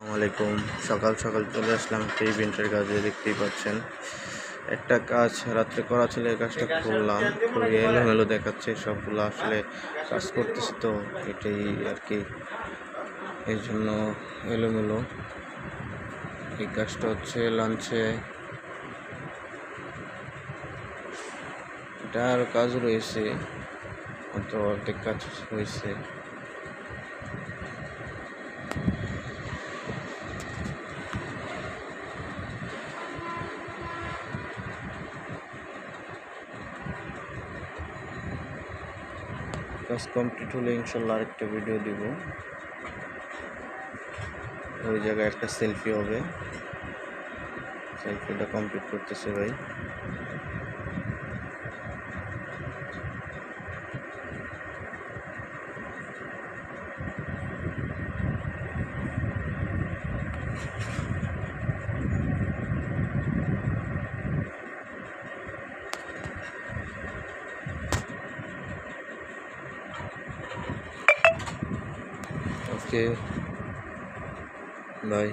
আসসালামাইকুম। সকাল সকাল চলে আসলাম একটা ইভেন্টের কাজে। দেখতেই পাচ্ছেন একটা কাজ রাত্রে করা ছিল, এই কাজটা করলাম। খুবই এলোমেলো দেখাচ্ছে, সবগুলো আসলে কাজ করতেছি তো এটাই আর কি, এই জন্য এলোমেলো। এই কাজটা হচ্ছে লাঞ্চে, এটা আরও কাজ রয়েছে, তো অর্ধেক কাজ হয়েছে। কাজ কমপ্লিট হলে ইনশাল্লাহ আরেকটা ভিডিও দিব। ওই জায়গায় একটা সেলফি হবে, সেলফিটা কমপ্লিট করতেছে ভাই। ওকে, বাই।